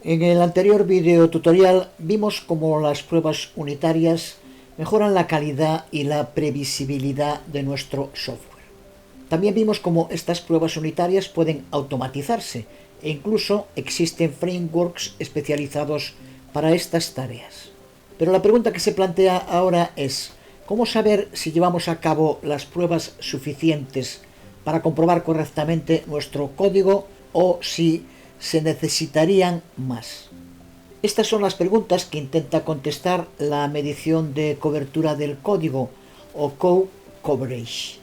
En el anterior video tutorial vimos cómo las pruebas unitarias mejoran la calidad y la previsibilidad de nuestro software. También vimos cómo estas pruebas unitarias pueden automatizarse e incluso existen frameworks especializados para estas tareas. Pero la pregunta que se plantea ahora es: ¿cómo saber si llevamos a cabo las pruebas suficientes para comprobar correctamente nuestro código o si se necesitarían más? Estas son las preguntas que intenta contestar la medición de cobertura del código o code coverage.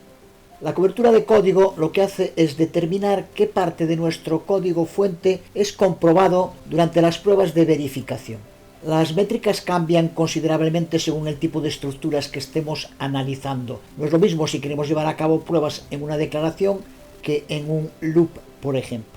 La cobertura de código lo que hace es determinar qué parte de nuestro código fuente es comprobado durante las pruebas de verificación. Las métricas cambian considerablemente según el tipo de estructuras que estemos analizando. No es lo mismo si queremos llevar a cabo pruebas en una declaración que en un loop, por ejemplo.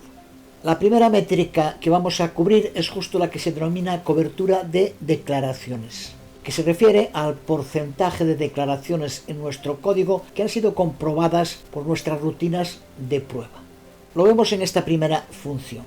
La primera métrica que vamos a cubrir es justo la que se denomina cobertura de declaraciones, que se refiere al porcentaje de declaraciones en nuestro código que han sido comprobadas por nuestras rutinas de prueba. Lo vemos en esta primera función.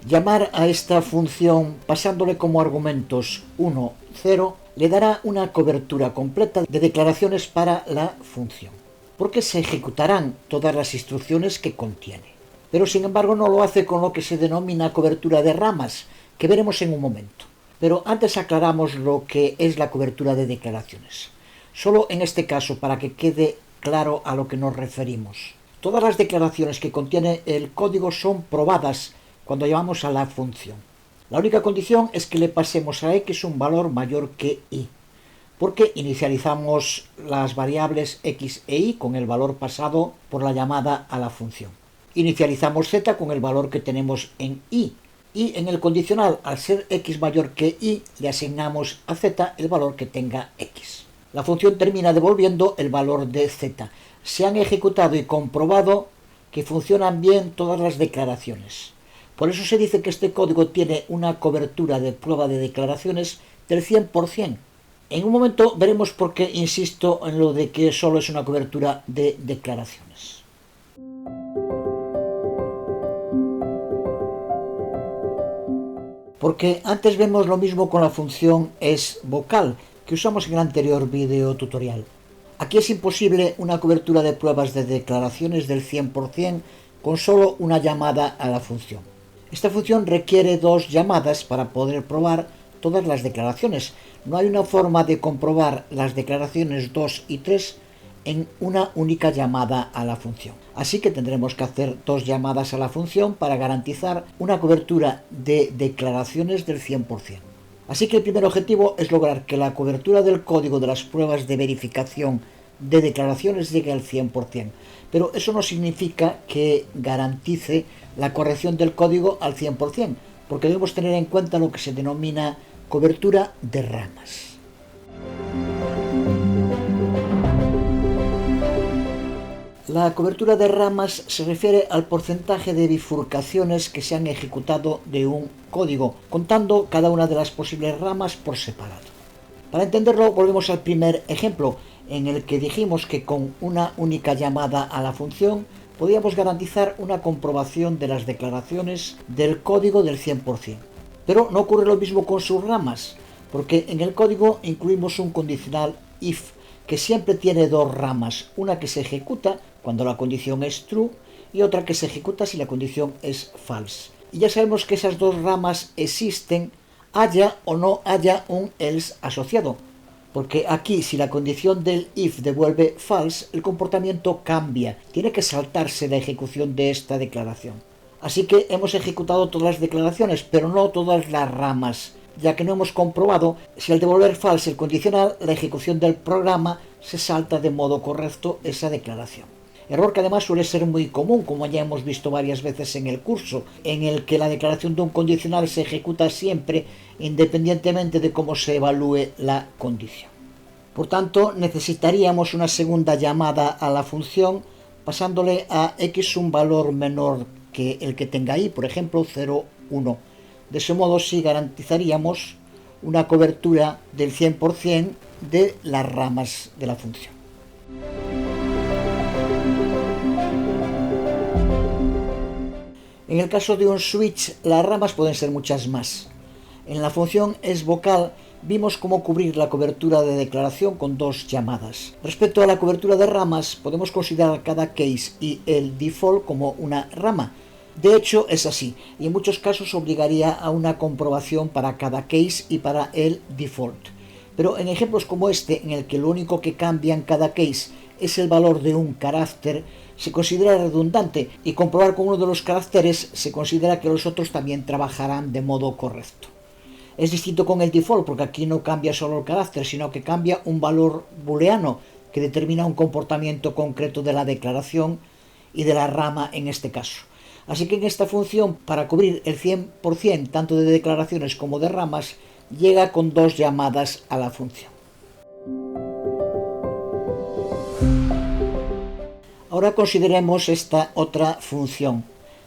Llamar a esta función pasándole como argumentos 1, 0 le dará una cobertura completa de declaraciones para la función, porque se ejecutarán todas las instrucciones que contiene. Pero sin embargo no lo hace con lo que se denomina cobertura de ramas, que veremos en un momento. Pero antes aclaramos lo que es la cobertura de declaraciones. Solo en este caso, para que quede claro a lo que nos referimos. Todas las declaraciones que contiene el código son probadas cuando llamamos a la función. La única condición es que le pasemos a x un valor mayor que y, porque inicializamos las variables x e y con el valor pasado por la llamada a la función. Inicializamos z con el valor que tenemos en y en el condicional, al ser x mayor que y, le asignamos a z el valor que tenga x. La función termina devolviendo el valor de z. Se han ejecutado y comprobado que funcionan bien todas las declaraciones. Por eso se dice que este código tiene una cobertura de prueba de declaraciones del 100%. En un momento veremos por qué insisto en lo de que solo es una cobertura de declaraciones. Porque antes vemos lo mismo con la función esVocal que usamos en el anterior video tutorial. Aquí es imposible una cobertura de pruebas de declaraciones del 100% con solo una llamada a la función. Esta función requiere dos llamadas para poder probar todas las declaraciones. No hay una forma de comprobar las declaraciones 2 y 3 en una única llamada a la función. Así que tendremos que hacer dos llamadas a la función para garantizar una cobertura de declaraciones del 100%. Así que el primer objetivo es lograr que la cobertura del código de las pruebas de verificación de declaraciones llegue al 100%. Pero eso no significa que garantice la corrección del código al 100%, porque debemos tener en cuenta lo que se denomina cobertura de ramas. La cobertura de ramas se refiere al porcentaje de bifurcaciones que se han ejecutado de un código, contando cada una de las posibles ramas por separado. Para entenderlo, volvemos al primer ejemplo, en el que dijimos que con una única llamada a la función podíamos garantizar una comprobación de las declaraciones del código del 100%. Pero no ocurre lo mismo con sus ramas, porque en el código incluimos un condicional if, que siempre tiene dos ramas, una que se ejecuta cuando la condición es true y otra que se ejecuta si la condición es false. Y ya sabemos que esas dos ramas existen, haya o no haya un else asociado, porque aquí si la condición del if devuelve false, el comportamiento cambia, tiene que saltarse la ejecución de esta declaración. Así que hemos ejecutado todas las declaraciones, pero no todas las ramas, ya que no hemos comprobado si al devolver false el condicional, la ejecución del programa se salta de modo correcto esa declaración. Error que además suele ser muy común, como ya hemos visto varias veces en el curso, en el que la declaración de un condicional se ejecuta siempre independientemente de cómo se evalúe la condición. Por tanto, necesitaríamos una segunda llamada a la función pasándole a x un valor menor que el que tenga y, por ejemplo 0, 1. De ese modo sí garantizaríamos una cobertura del 100% de las ramas de la función. En el caso de un switch, las ramas pueden ser muchas más. En la función sVocal vimos cómo cubrir la cobertura de declaración con dos llamadas. Respecto a la cobertura de ramas, podemos considerar cada case y el default como una rama. De hecho, es así, y en muchos casos obligaría a una comprobación para cada case y para el default. Pero en ejemplos como este, en el que lo único que cambia en cada case es el valor de un carácter, se considera redundante, y comprobar con uno de los caracteres se considera que los otros también trabajarán de modo correcto. Es distinto con el default, porque aquí no cambia solo el carácter, sino que cambia un valor booleano que determina un comportamiento concreto de la declaración y de la rama en este caso. Así que en esta función, para cubrir el 100% tanto de declaraciones como de ramas, llega con dos llamadas a la función. Ahora consideremos esta otra función,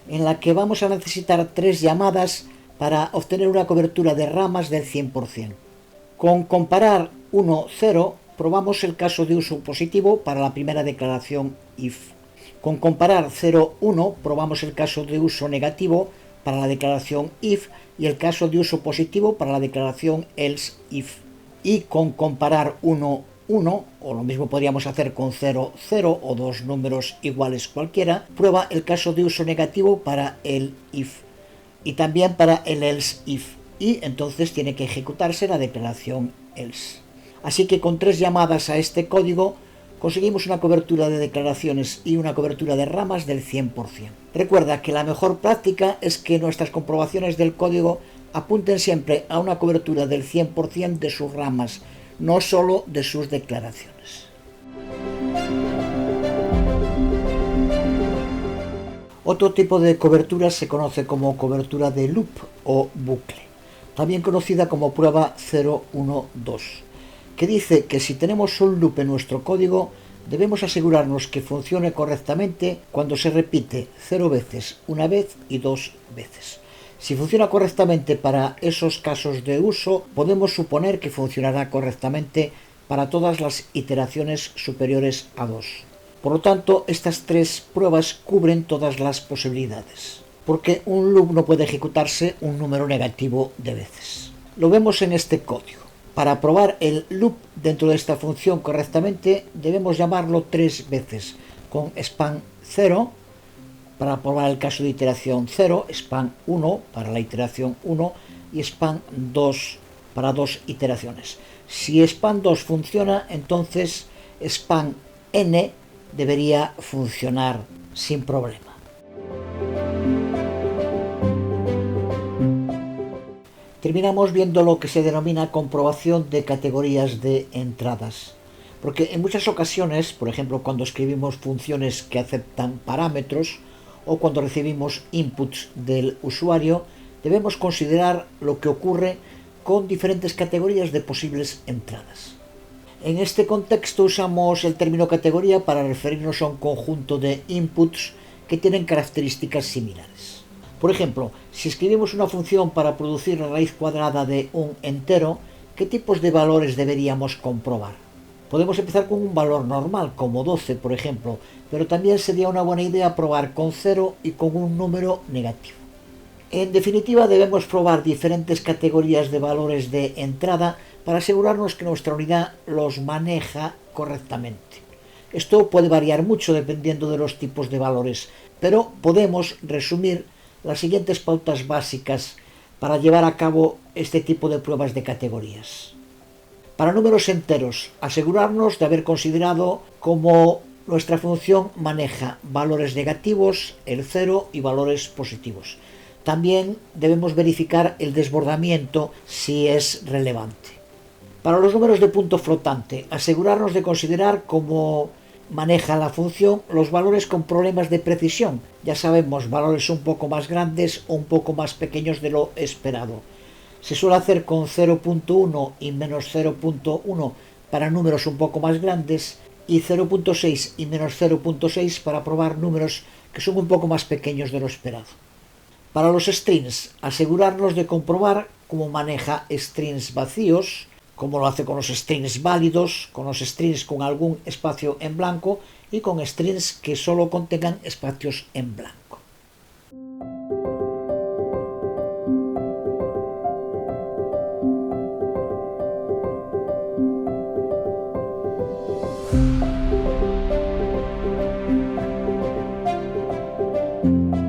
en la que vamos a necesitar tres llamadas para obtener una cobertura de ramas del 100%. Con comparar 1, 0, probamos el caso de uso positivo para la primera declaración if. Con comparar 0, 1, probamos el caso de uso negativo para la declaración if y el caso de uso positivo para la declaración else if. Y con comparar 1, 1, o lo mismo podríamos hacer con 0, 0 o dos números iguales cualquiera, prueba el caso de uso negativo para el if y también para el else if, y entonces tiene que ejecutarse la declaración else. Así que con tres llamadas a este código conseguimos una cobertura de declaraciones y una cobertura de ramas del 100%. Recuerda que la mejor práctica es que nuestras comprobaciones del código apunten siempre a una cobertura del 100% de sus ramas, no solo de sus declaraciones. Otro tipo de cobertura se conoce como cobertura de loop o bucle, también conocida como prueba 012, que dice que si tenemos un loop en nuestro código, debemos asegurarnos que funcione correctamente cuando se repite 0 veces, una vez y 2 veces. Si funciona correctamente para esos casos de uso, podemos suponer que funcionará correctamente para todas las iteraciones superiores a 2. Por lo tanto, estas tres pruebas cubren todas las posibilidades, porque un loop no puede ejecutarse un número negativo de veces. Lo vemos en este código. Para probar el loop dentro de esta función correctamente, debemos llamarlo 3 veces, con span 0, para probar el caso de iteración 0, span 1 para la iteración 1 y span 2 para 2 iteraciones. Si span 2 funciona, entonces span n debería funcionar sin problema. Terminamos viendo lo que se denomina comprobación de categorías de entradas, porque en muchas ocasiones, por ejemplo cuando escribimos funciones que aceptan parámetros o cuando recibimos inputs del usuario, debemos considerar lo que ocurre con diferentes categorías de posibles entradas. En este contexto usamos el término categoría para referirnos a un conjunto de inputs que tienen características similares. Por ejemplo, si escribimos una función para producir la raíz cuadrada de un entero, ¿qué tipos de valores deberíamos comprobar? Podemos empezar con un valor normal, como 12, por ejemplo, pero también sería una buena idea probar con 0 y con un número negativo. En definitiva, debemos probar diferentes categorías de valores de entrada para asegurarnos que nuestra unidad los maneja correctamente. Esto puede variar mucho dependiendo de los tipos de valores, pero podemos resumir las siguientes pautas básicas para llevar a cabo este tipo de pruebas de categorías. Para números enteros, asegurarnos de haber considerado cómo nuestra función maneja valores negativos, el 0 y valores positivos. También debemos verificar el desbordamiento si es relevante. Para los números de punto flotante, asegurarnos de considerar cómo maneja la función los valores con problemas de precisión. Ya sabemos, valores un poco más grandes o un poco más pequeños de lo esperado. Se suele hacer con 0.1 y menos 0.1 para números un poco más grandes y 0.6 y menos 0.6 para probar números que son un poco más pequeños de lo esperado. Para los strings, asegurarnos de comprobar cómo maneja strings vacíos, como lo hace con los strings válidos, con los strings con algún espacio en blanco y con strings que solo contengan espacios en blanco. Música